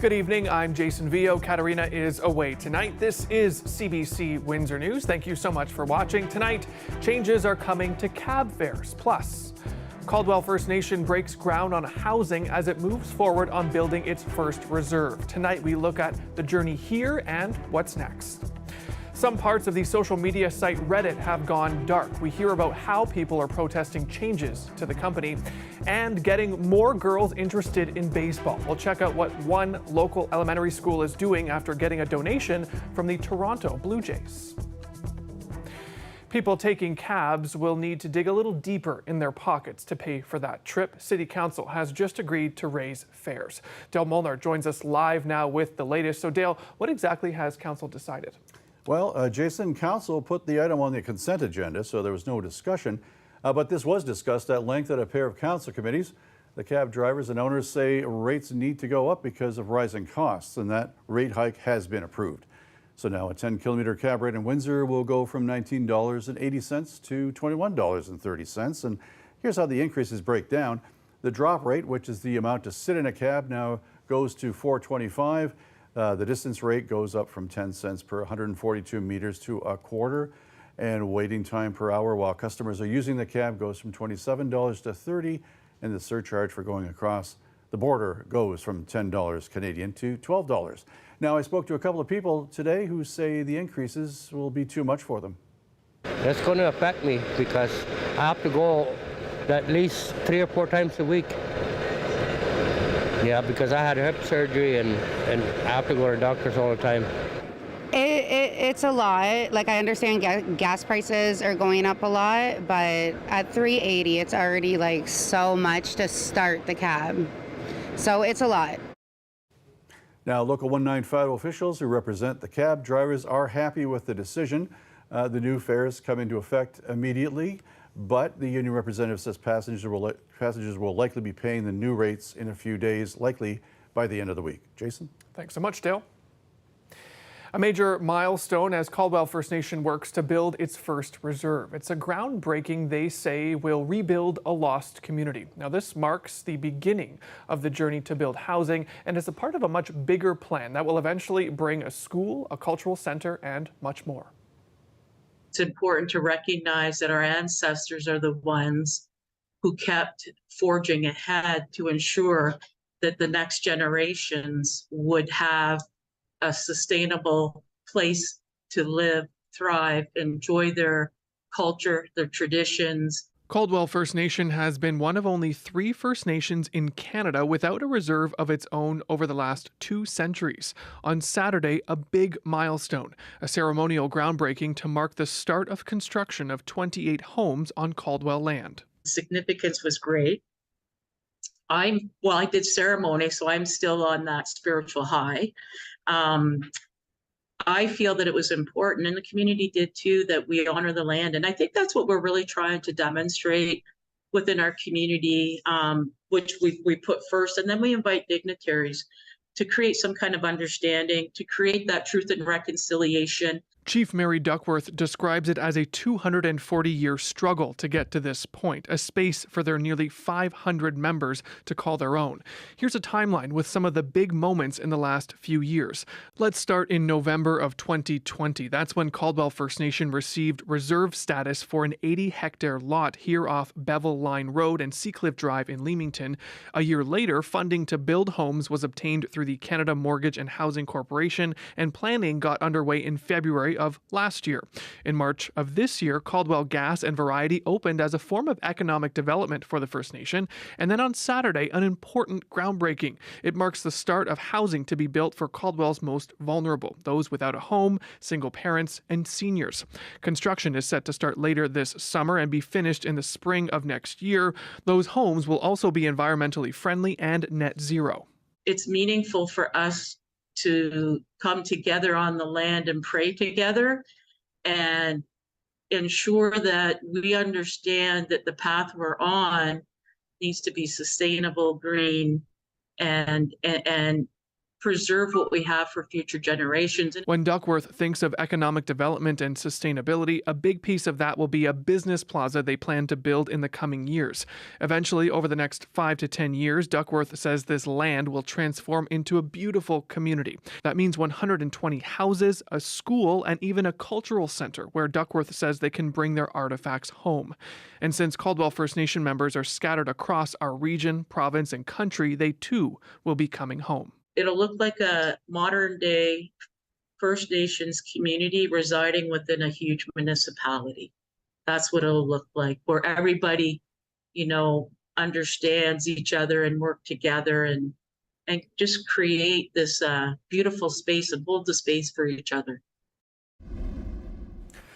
Good evening, I'm Jason Vio. Katarina is away tonight. This is CBC Windsor News. Thank you so much for watching. Tonight, changes are coming to cab fares. Plus, Caldwell First Nation breaks ground on housing as it moves forward on building its first reserve. Tonight, we look at the journey here and what's next. Some parts of the social media site Reddit have gone dark. We hear about how people are protesting changes to the company and getting more girls interested in baseball. We'll check out what one local elementary school is doing after getting a donation from the Toronto Blue Jays. People taking cabs will need to dig a little deeper in their pockets to pay for that trip. City Council has just agreed to raise fares. Dale Molnar joins us live now with the latest. So Dale, what exactly has Council decided? Well, Jason, Council put the item on the consent agenda, so there was no discussion. But this was discussed at length at a pair of council committees. The cab drivers and owners say rates need to go up because of rising costs, and that rate hike has been approved. So now a 10-kilometer cab rate in Windsor will go from $19.80 to $21.30. And here's how the increases break down. The drop rate, which is the amount to sit in a cab, now goes to $4.25. The distance rate goes up from 10 cents per 142 meters to a quarter, and waiting time per hour while customers are using the cab goes from $27 to $30, and the surcharge for going across the border goes from $10 Canadian to $12. Now, I spoke to a couple of people today who say the increases will be too much for them. That's going to affect me because I have to go at least 3 or 4 times a week. Yeah, because I had hip surgery and I have to go to doctors all the time. It's a lot. Like, I understand gas prices are going up a lot, but at $3.80, it's already like so much to start the cab. So it's a lot. Now, Local 195 officials who represent the cab drivers are happy with the decision. The new fares come into effect immediately, but the union representative says passengers will likely be paying the new rates in a few days, likely by the end of the week. Jason? Thanks so much, Dale. A major milestone as Caldwell First Nation works to build its first reserve. It's a groundbreaking they say will rebuild a lost community. Now, this marks the beginning of the journey to build housing and is a part of a much bigger plan that will eventually bring a school, a cultural center, and much more. It's important to recognize that our ancestors are the ones who kept forging ahead to ensure that the next generations would have a sustainable place to live, thrive, enjoy their culture, their traditions. Caldwell First Nation has been one of only 3 First Nations in Canada without a reserve of its own over the last 2 centuries. On Saturday, a big milestone, a ceremonial groundbreaking to mark the start of construction of 28 homes on Caldwell land. Significance was great. I did ceremony, so I'm still on that spiritual high. I feel that it was important, and the community did too, that we honor the land. And I think that's what we're really trying to demonstrate within our community, which we put first. And then we invite dignitaries to create some kind of understanding, to create that truth and reconciliation. Chief Mary Duckworth describes it as a 240-year struggle to get to this point, a space for their nearly 500 members to call their own. Here's a timeline with some of the big moments in the last few years. Let's start in November of 2020. That's when Caldwell First Nation received reserve status for an 80-hectare lot here off Bevel Line Road and Seacliff Drive in Leamington. A year later, funding to build homes was obtained through the Canada Mortgage and Housing Corporation, and planning got underway in February of last year. In March of this year, Caldwell Gas and Variety opened as a form of economic development for the First Nation. And then on Saturday, an important groundbreaking. It marks the start of housing to be built for Caldwell's most vulnerable, those without a home, single parents, and seniors. Construction is set to start later this summer and be finished in the spring of next year. Those homes will also be environmentally friendly and net zero. It's meaningful for us to come together on the land and pray together and ensure that we understand that the path we're on needs to be sustainable, green, and preserve what we have for future generations. When Duckworth thinks of economic development and sustainability, a big piece of that will be a business plaza they plan to build in the coming years. Eventually, over the next 5 to 10 years, Duckworth says this land will transform into a beautiful community. That means 120 houses, a school, and even a cultural center where Duckworth says they can bring their artifacts home. And since Caldwell First Nation members are scattered across our region, province, and country, they too will be coming home. It'll look like a modern day First Nations community residing within a huge municipality. That's what it'll look like, where everybody, understands each other and work together and just create this beautiful space and hold the space for each other.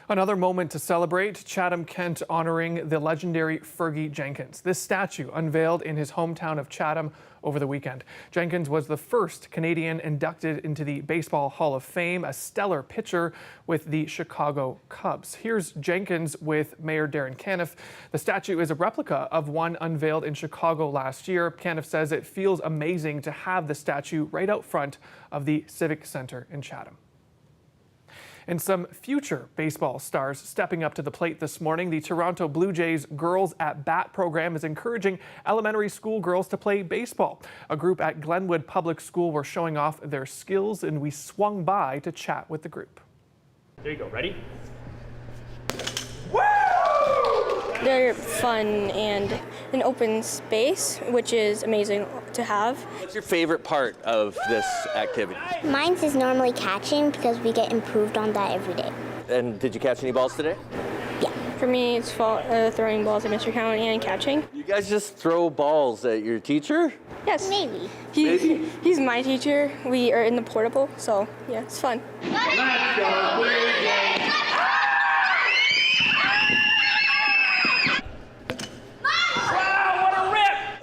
Another moment to celebrate, ChathamKent honoring the legendary Fergie Jenkins. This statue unveiled in his hometown of Chatham over the weekend. Jenkins was the first Canadian inducted into the Baseball Hall of Fame, a stellar pitcher with the Chicago Cubs. Here's Jenkins with Mayor Darren Caniff. The statue is a replica of one unveiled in Chicago last year. Caniff says it feels amazing to have the statue right out front of the Civic Center in Chatham. And some future baseball stars stepping up to the plate this morning. The Toronto Blue Jays Girls at Bat program is encouraging elementary school girls to play baseball. A group at Glenwood Public School were showing off their skills, and we swung by to chat with the group. There you go. Ready? They're fun and an open space, which is amazing to have. What's your favorite part of this activity? Mine is normally catching because we get improved on that every day. And did you catch any balls today? Yeah. For me, it's throwing balls at Mr. County and catching. You guys just throw balls at your teacher? Yes. Maybe. He's my teacher. We are in the portable, so yeah, it's fun. Let's go Blue Jays!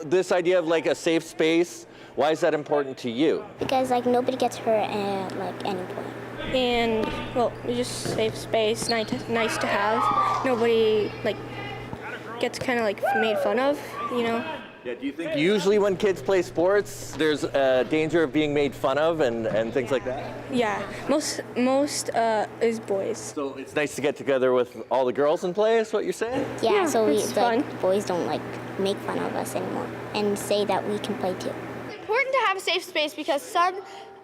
This idea of like a safe space, why is that important to you? Because nobody gets hurt at any point. And well, it's just safe space, nice to have. Nobody gets kind of made fun of, Yeah, do you think usually when kids play sports, there's a danger of being made fun of and things like that? Yeah, most is boys. So it's nice to get together with all the girls and play, is what you're saying? Yeah, so it's fun. Boys don't make fun of us anymore and say that we can play too. It's important to have a safe space because some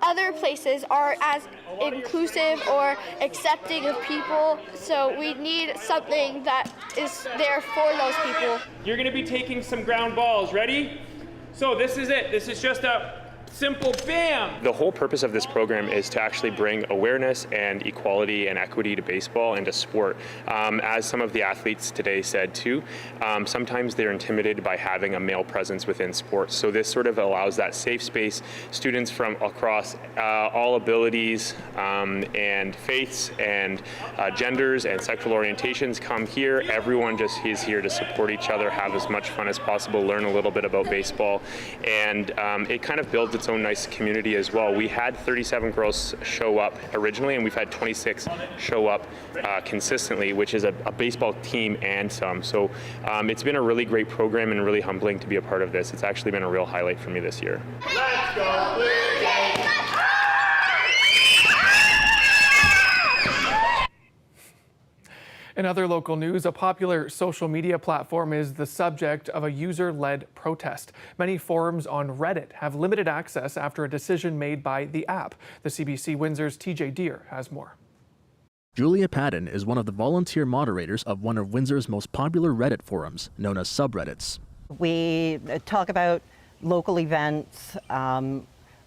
other places are as inclusive or accepting of people, so we need something that is there for those people. You're going to be taking some ground balls. Ready? So this is it. This is just a simple bam. The whole purpose of this program is to actually bring awareness and equality and equity to baseball and to sport. As some of the athletes today said too, sometimes they're intimidated by having a male presence within sports. So this sort of allows that safe space. Students from across all abilities and faiths and genders and sexual orientations come here. Everyone just is here to support each other, have as much fun as possible, learn a little bit about baseball, and it kind of builds its own nice community as well. We had 37 girls show up originally, and we've had 26 show up consistently, which is a baseball team and some. So it's been a really great program and really humbling to be a part of this. It's actually been a real highlight for me this year. Let's go Blue Jays! In other local news, a popular social media platform is the subject of a user-led protest. Many forums on Reddit have limited access after a decision made by the app. The CBC Windsor's TJ Deer has more. Julia Padden is one of the volunteer moderators of one of Windsor's most popular Reddit forums, known as subreddits. We talk about local events,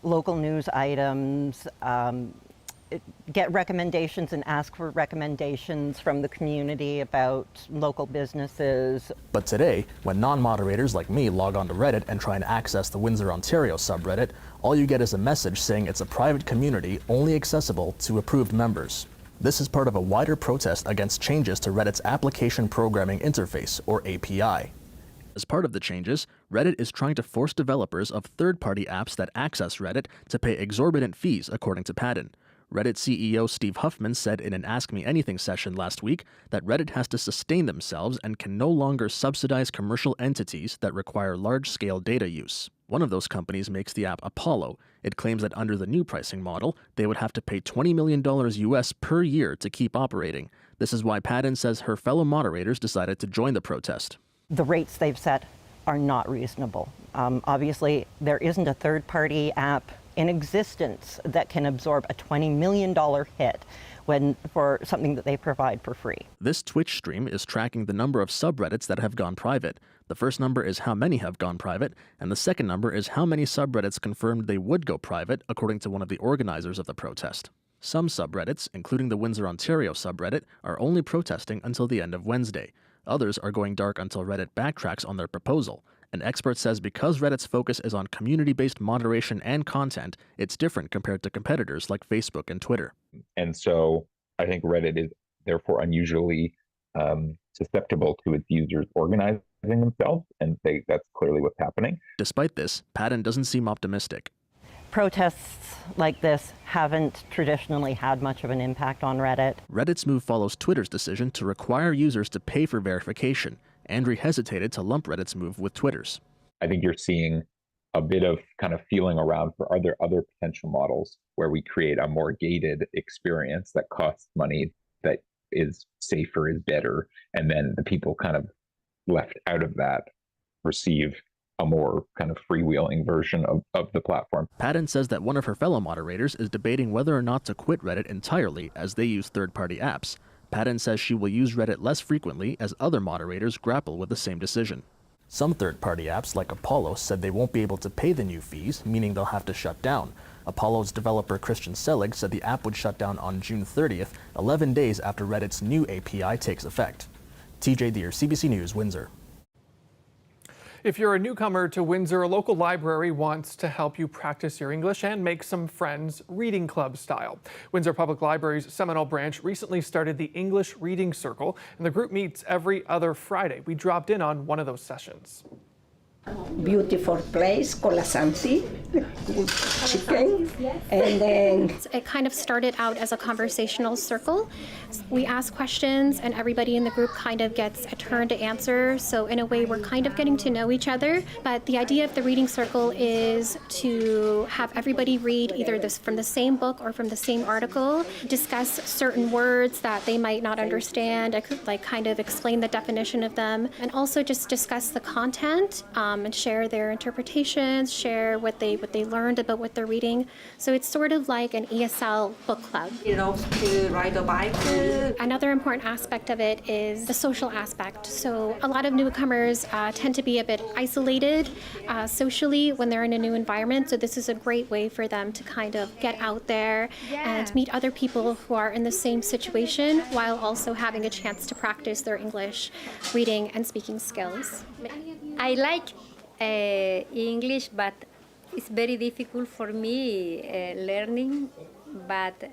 local news items, get recommendations and ask for recommendations from the community about local businesses. But today, when non-moderators like me log on to Reddit and try and access the Windsor, Ontario subreddit, all you get is a message saying it's a private community only accessible to approved members. This is part of a wider protest against changes to Reddit's Application Programming Interface, or API. As part of the changes, Reddit is trying to force developers of third-party apps that access Reddit to pay exorbitant fees, according to Padden. Reddit CEO Steve Huffman said in an Ask Me Anything session last week that Reddit has to sustain themselves and can no longer subsidize commercial entities that require large-scale data use. One of those companies makes the app Apollo. It claims that under the new pricing model, they would have to pay $20 million US per year to keep operating. This is why Padden says her fellow moderators decided to join the protest. The rates they've set are not reasonable. Obviously, there isn't a third-party app in existence that can absorb a $20 million hit for something that they provide for free. This Twitch stream is tracking the number of subreddits that have gone private. The first number is how many have gone private, and the second number is how many subreddits confirmed they would go private, according to one of the organizers of the protest. Some subreddits, including the Windsor, Ontario subreddit, are only protesting until the end of Wednesday. Others are going dark until Reddit backtracks on their proposal. An expert says because Reddit's focus is on community-based moderation and content, it's different compared to competitors like Facebook and Twitter. And so I think Reddit is therefore unusually susceptible to its users organizing themselves, and that's clearly what's happening. Despite this, Padden doesn't seem optimistic. Protests like this haven't traditionally had much of an impact on Reddit. Reddit's move follows Twitter's decision to require users to pay for verification. Andrew hesitated to lump Reddit's move with Twitter's. I think you're seeing a bit of kind of feeling around for other potential models where we create a more gated experience that costs money, that is safer, is better, and then the people kind of left out of that receive a more kind of freewheeling version of the platform. Padden says that one of her fellow moderators is debating whether or not to quit Reddit entirely as they use third-party apps. Padden says she will use Reddit less frequently as other moderators grapple with the same decision. Some third-party apps, like Apollo, said they won't be able to pay the new fees, meaning they'll have to shut down. Apollo's developer Christian Selig said the app would shut down on June 30th, 11 days after Reddit's new API takes effect. TJ Deere, CBC News, Windsor. If you're a newcomer to Windsor, a local library wants to help you practice your English and make some friends reading club style. Windsor Public Library's Seminole branch recently started the English Reading Circle, and the group meets every other Friday. We dropped in on one of those sessions. Beautiful place, Colasanti, with chicken, and then it kind of started out as a conversational circle. We ask questions and everybody in the group kind of gets a turn to answer, so in a way we're kind of getting to know each other. But the idea of the reading circle is to have everybody read either this from the same book or from the same article, discuss certain words that they might not understand, like kind of explain the definition of them, and also just discuss the content and share their interpretations, share what they learned about what they're reading. So it's sort of like an ESL book club. you know, to ride a bike. Another important aspect of it is the social aspect. So a lot of newcomers tend to be a bit isolated socially when they're in a new environment. So this is a great way for them to kind of get out there and meet other people who are in the same situation while also having a chance to practice their English reading and speaking skills. I like English, but it's very difficult for me learning, but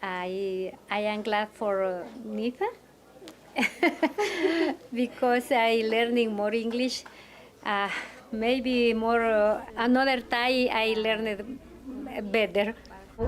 I am glad for Nita because I learning more English. Maybe more another time I learned better.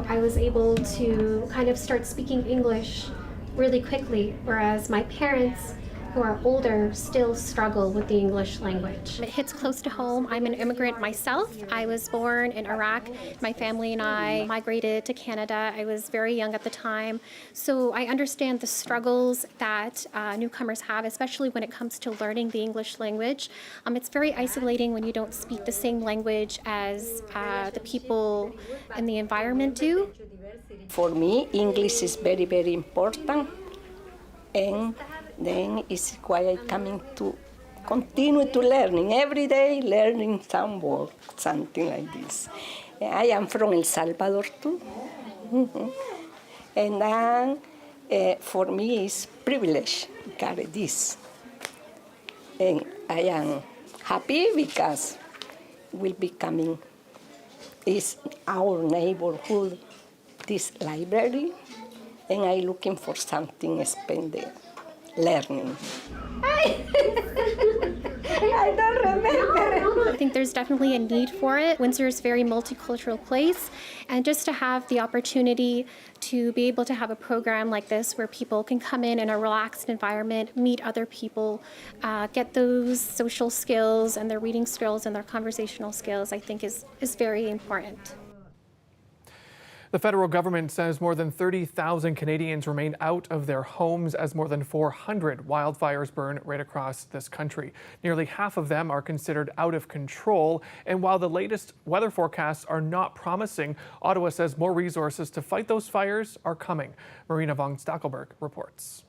I was able to kind of start speaking English really quickly, whereas my parents, who are older, still struggle with the English language. It hits close to home. I'm an immigrant myself. I was born in Iraq. My family and I migrated to Canada. I was very young at the time. So I understand the struggles that newcomers have, especially when it comes to learning the English language. It's very isolating when you don't speak the same language as the people in the environment do. For me, English is very, very important, and then it's why I'm coming to continue to learning every day, learning some word, something like this. I am from El Salvador too, and then for me it's privilege to carry this, and I am happy because will be coming is our neighborhood this library, and I'm looking for something splendid. Learning. I don't remember. I think there's definitely a need for it. Windsor is a very multicultural place, and just to have the opportunity to be able to have a program like this where people can come in a relaxed environment, meet other people, get those social skills and their reading skills and their conversational skills, I think is very important. The federal government says more than 30,000 Canadians remain out of their homes as more than 400 wildfires burn right across this country. Nearly half of them are considered out of control. And while the latest weather forecasts are not promising, Ottawa says more resources to fight those fires are coming. Marina von Stackelberg reports.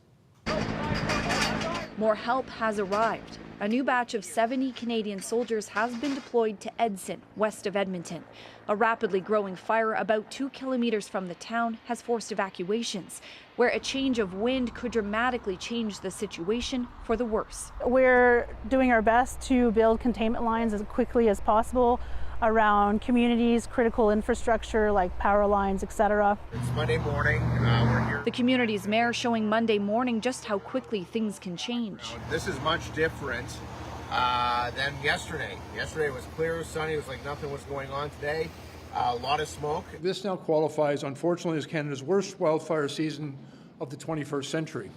More help has arrived. A new batch of 70 Canadian soldiers has been deployed to Edson, west of Edmonton. A rapidly growing fire about 2 kilometers from the town has forced evacuations, where a change of wind could dramatically change the situation for the worse. We're doing our best to build containment lines as quickly as possible around communities, critical infrastructure like power lines, etc. It's Monday morning. We're here. The community's mayor showing Monday morning just how quickly things can change. This is much different than yesterday. Yesterday was clear, sunny. It was like nothing was going on today. A lot of smoke. This now qualifies, unfortunately, as Canada's worst wildfire season of the 21st century.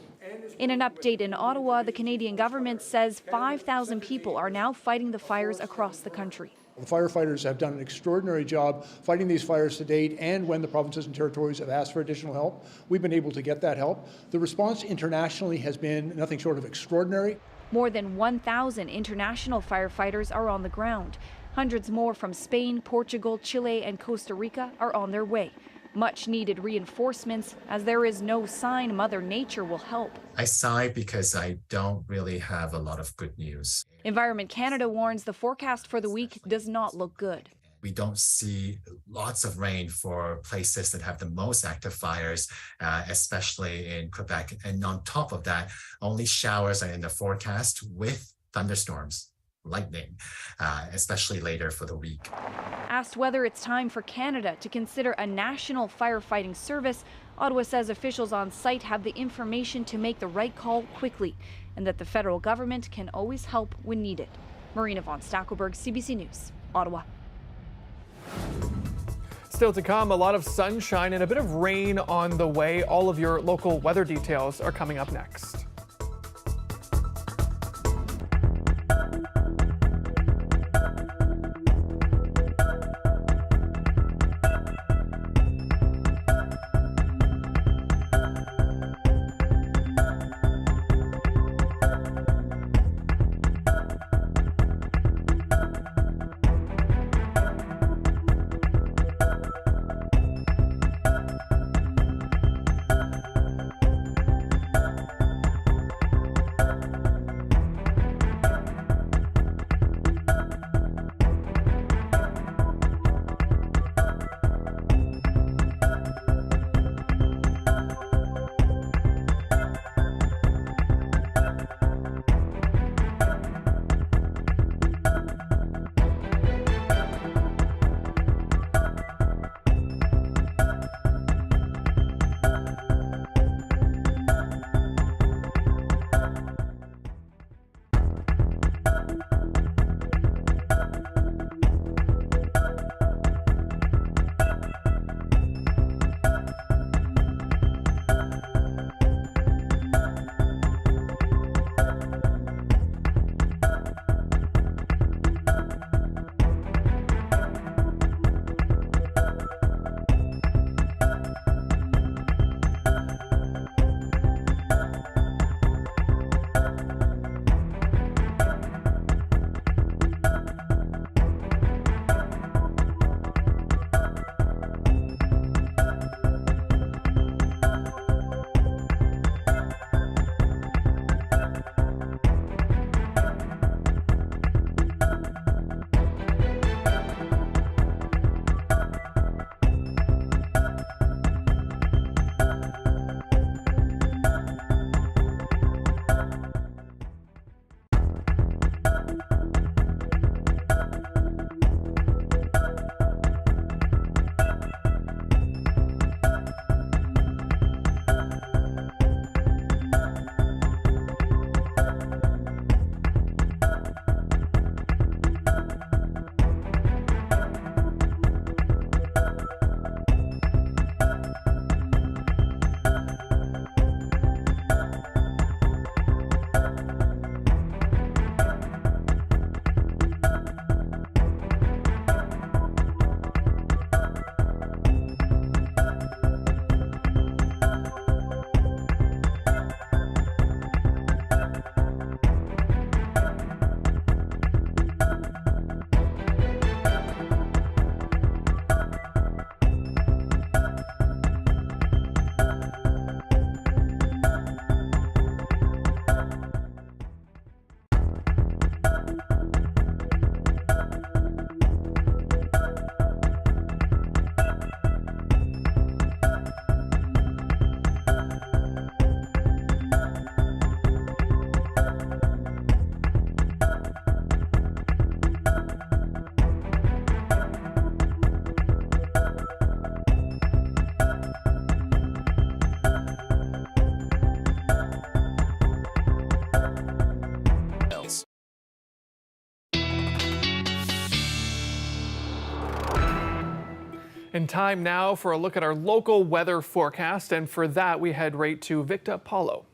In an update in Ottawa, the Canadian government says 5,000 people are now fighting the fires across the country. The firefighters have done an extraordinary job fighting these fires to date, and when the provinces and territories have asked for additional help, we've been able to get that help. The response internationally has been nothing short of extraordinary. More than 1,000 international firefighters are on the ground. Hundreds more from Spain, Portugal, Chile, and Costa Rica are on their way. Much needed reinforcements, as there is no sign Mother Nature will help. I sigh because I don't really have a lot of good news. Environment Canada warns the forecast for the week does not look good. We don't see lots of rain for places that have the most active fires, especially in Quebec. And on top of that, only showers are in the forecast with thunderstorms. Lightning, especially later for the week. Asked whether it's time for Canada to consider a national firefighting service, Ottawa says officials on site have the information to make the right call quickly, and that the federal government can always help when needed. Marina von Stackelberg, CBC News, Ottawa. Still to come, a lot of sunshine and a bit of rain on the way. All of your local weather details are coming up next. And time now for a look at our local weather forecast. And for that, we head right to Victor Paulo.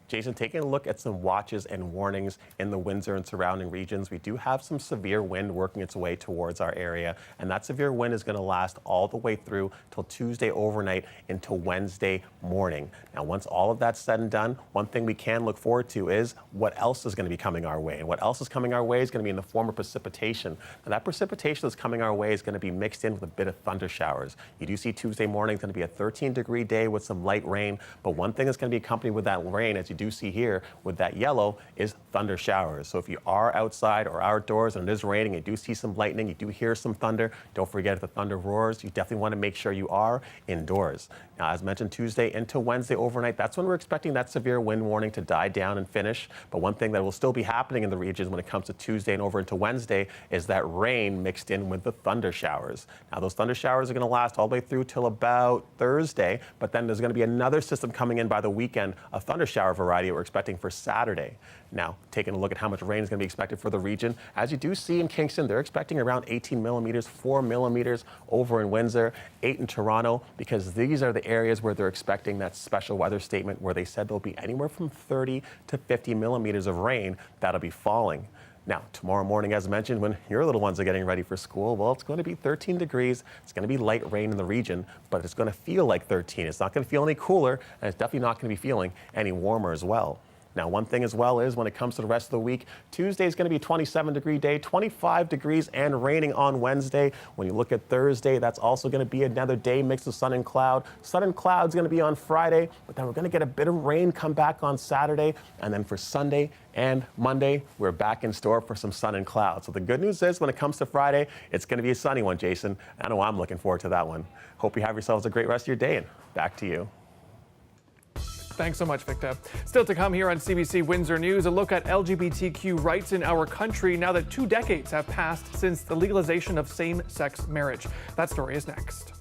Jason, taking a look at some watches and warnings in the Windsor and surrounding regions, we do have some severe wind working its way towards our area, and that severe wind is going to last all the way through till Tuesday overnight into Wednesday morning. Now, once all of that's said and done, one thing we can look forward to is what else is going to be coming our way. And what else is coming our way is going to be in the form of precipitation. Now, that precipitation that's coming our way is going to be mixed in with a bit of thunder showers. You do see Tuesday morning is going to be a 13-degree day with some light rain, but one thing that's going to be accompanied with that rain, as you do see here with that yellow, is thunder showers. So if you are outside or outdoors and it is raining, you do see some lightning, you do hear some thunder, don't forget if the thunder roars, you definitely want to make sure you are indoors. Now, as mentioned, Tuesday into Wednesday overnight, that's when we're expecting that severe wind warning to die down and finish. But one thing that will still be happening in the regions when it comes to Tuesday and over into Wednesday is that rain mixed in with the thunder showers. Now, those thunder showers are going to last all the way through till about Thursday, but then there's going to be another system coming in by the weekend, a thunder shower variety we're expecting for Saturday. Now, taking a look at how much rain is going to be expected for the region, as you do see in Kingston, they're expecting around 18 millimeters, 4 millimeters over in Windsor, 8 in Toronto, because these are the areas where they're expecting that special weather statement where they said there'll be anywhere from 30 to 50 millimeters of rain that'll be falling. Now, tomorrow morning, as mentioned, when your little ones are getting ready for school, well, it's going to be 13 degrees. It's going to be light rain in the region, but it's going to feel like 13. It's not going to feel any cooler, and it's definitely not going to be feeling any warmer as well. Now, one thing as well is when it comes to the rest of the week, Tuesday is going to be a 27-degree day, 25 degrees and raining on Wednesday. When you look at Thursday, that's also going to be another day mix of sun and cloud. Sun and cloud is going to be on Friday, but then we're going to get a bit of rain come back on Saturday. And then for Sunday and Monday, we're back in store for some sun and cloud. So the good news is when it comes to Friday, it's going to be a sunny one, Jason. I know I'm looking forward to that one. Hope you have yourselves a great rest of your day, and back to you. Thanks so much, Victor. Still to come here on CBC Windsor News, a look at LGBTQ rights in our country now that 2 decades have passed since the legalization of same-sex marriage. That story is next.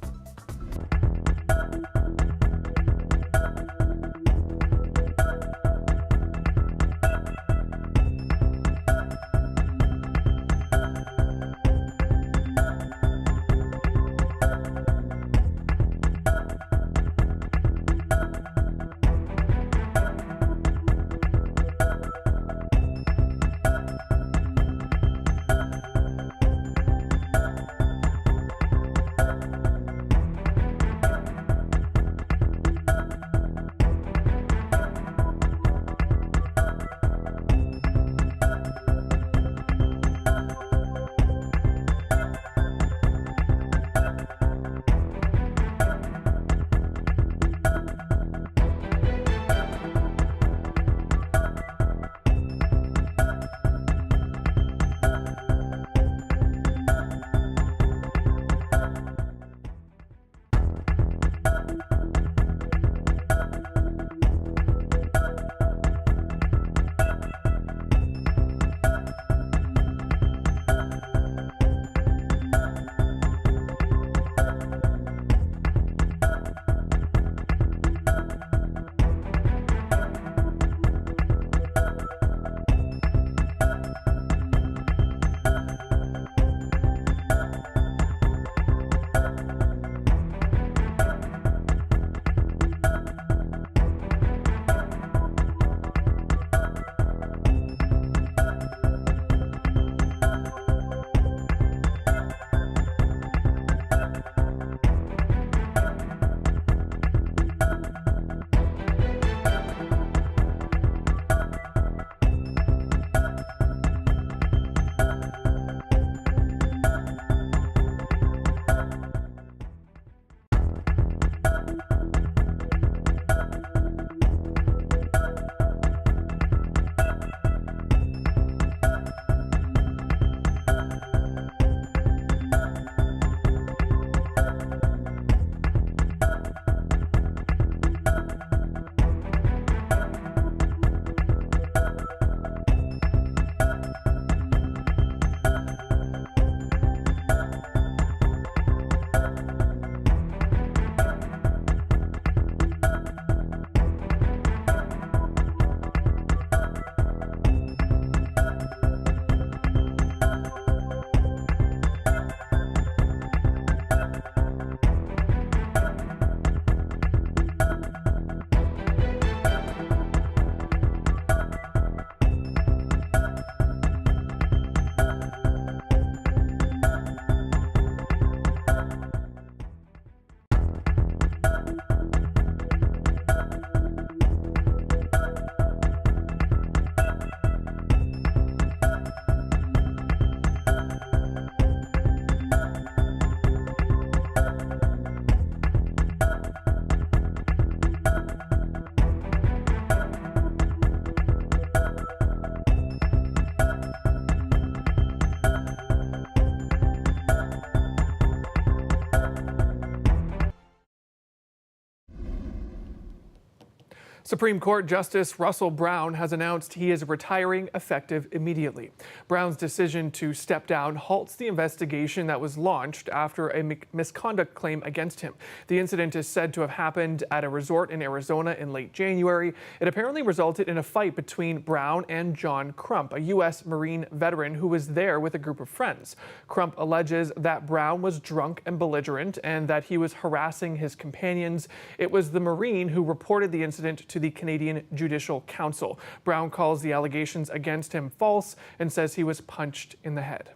Supreme Court Justice Russell Brown has announced he is retiring effective immediately. Brown's decision to step down halts the investigation that was launched after a misconduct claim against him. The incident is said to have happened at a resort in Arizona in late January. It apparently resulted in a fight between Brown and John Crump, a U.S. Marine veteran who was there with a group of friends. Crump alleges that Brown was drunk and belligerent and that he was harassing his companions. It was the Marine who reported the incident to the Canadian Judicial Council. Brown calls the allegations against him false and says he was punched in the head.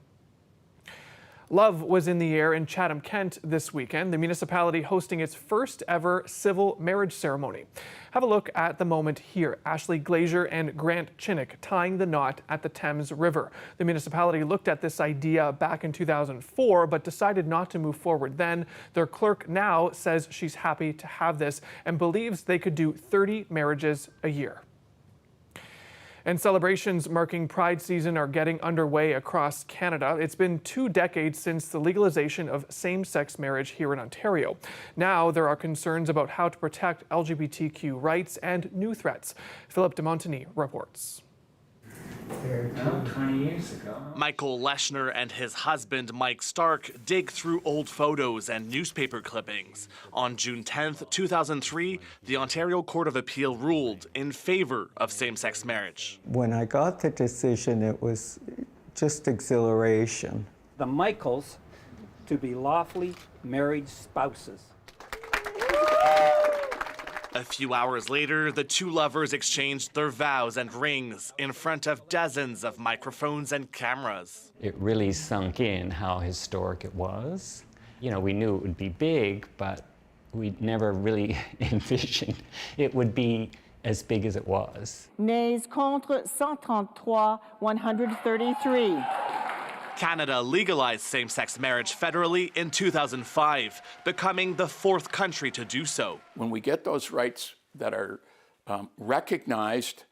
Love was in the air in ChathamKent this weekend, the municipality hosting its first ever civil marriage ceremony. Have a look at the moment here. Ashley Glazier and Grant Chinnick tying the knot at the Thames River. The municipality looked at this idea back in 2004, but decided not to move forward then. Their clerk now says she's happy to have this and believes they could do 30 marriages a year. And celebrations marking Pride season are getting underway across Canada. It's been 2 decades since the legalization of same-sex marriage here in Ontario. Now there are concerns about how to protect LGBTQ rights and new threats. Philip de Montigny reports. 20 years ago. Michael Leshner and his husband, Mike Stark, dig through old photos and newspaper clippings. On June 10, 2003, the Ontario Court of Appeal ruled in favor of same-sex marriage. When I got the decision, it was just exhilaration. The Michaels to be lawfully married spouses. A few hours later, the two lovers exchanged their vows and rings in front of dozens of microphones and cameras. It really sunk in how historic it was. You know, we knew it would be big, but we never really envisioned it would be as big as it was. Nays contre 133, 133. Canada legalized same-sex marriage federally in 2005, becoming the 4th country to do so. When we get those rights that are recognized,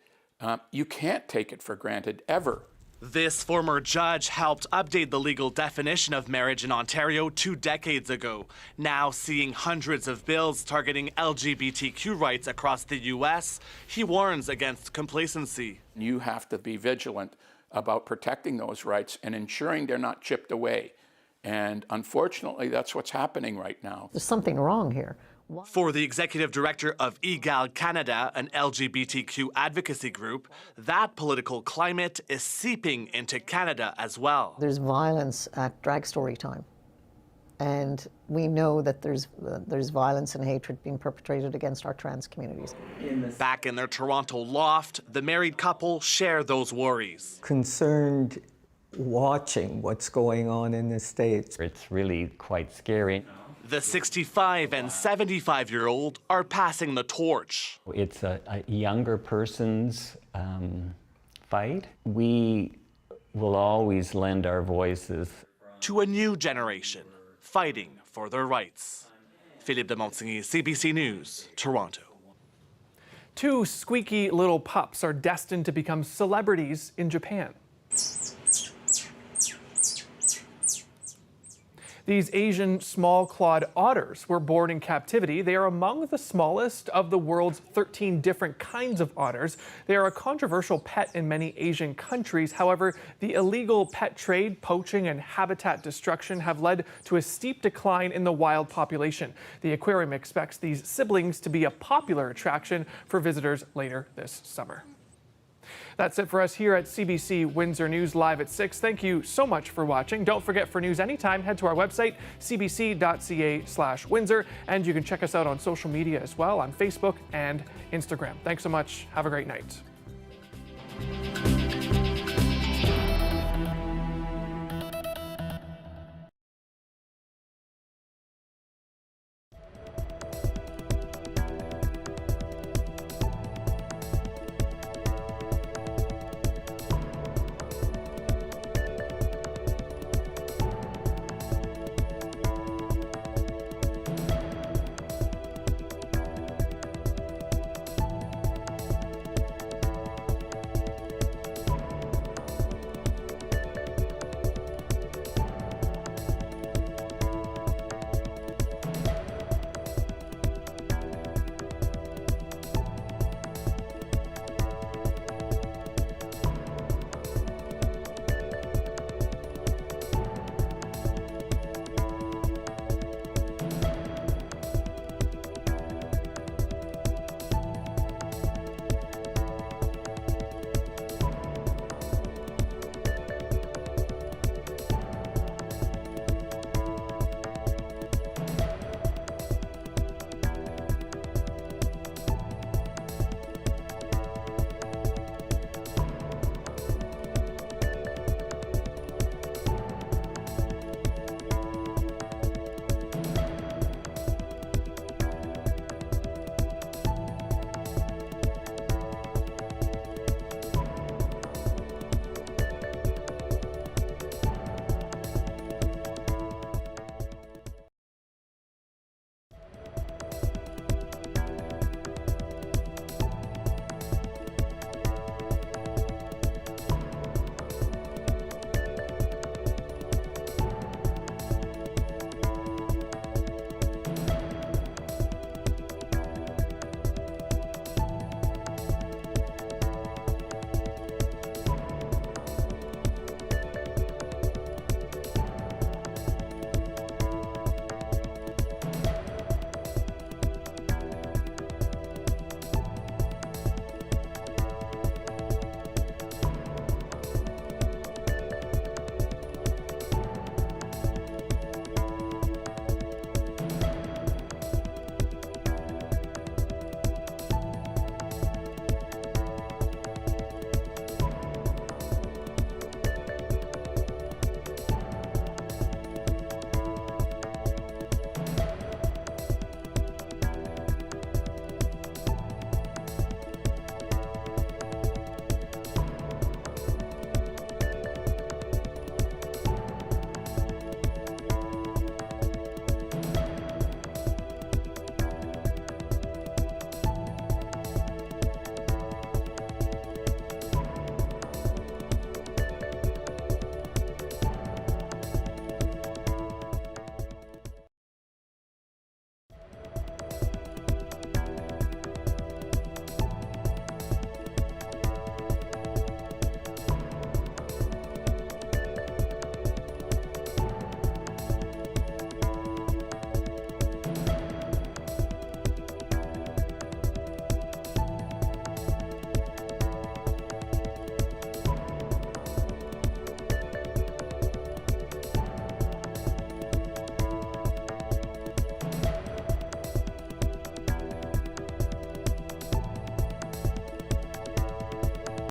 you can't take it for granted ever. This former judge helped update the legal definition of marriage in Ontario 2 decades ago, now seeing hundreds of bills targeting LGBTQ rights across the U.S. He warns against complacency. You have to be vigilant about protecting those rights and ensuring they're not chipped away. And unfortunately, that's what's happening right now. There's something wrong here. For the executive director of Egal Canada, an LGBTQ advocacy group, that political climate is seeping into Canada as well. There's violence at drag story time. And we know that there's violence and hatred being perpetrated against our trans communities. Back in their Toronto loft, the married couple share those worries. Concerned watching what's going on in the States. It's really quite scary. The 65 and 75-year-old are passing the torch. It's a younger person's fight. We will always lend our voices to a new generation fighting for their rights. Philippe de Montigny, CBC News, Toronto. 2 squeaky little pups are destined to become celebrities in Japan. These Asian small-clawed otters were born in captivity. They are among the smallest of the world's 13 different kinds of otters. They are a controversial pet in many Asian countries. However, the illegal pet trade, poaching, and habitat destruction have led to a steep decline in the wild population. The aquarium expects these siblings to be a popular attraction for visitors later this summer. That's it for us here at CBC Windsor News Live at 6. Thank you so much for watching. Don't forget, for news anytime, head to our website, cbc.ca/Windsor, and you can check us out on social media as well, on Facebook and Instagram. Thanks so much. Have a great night.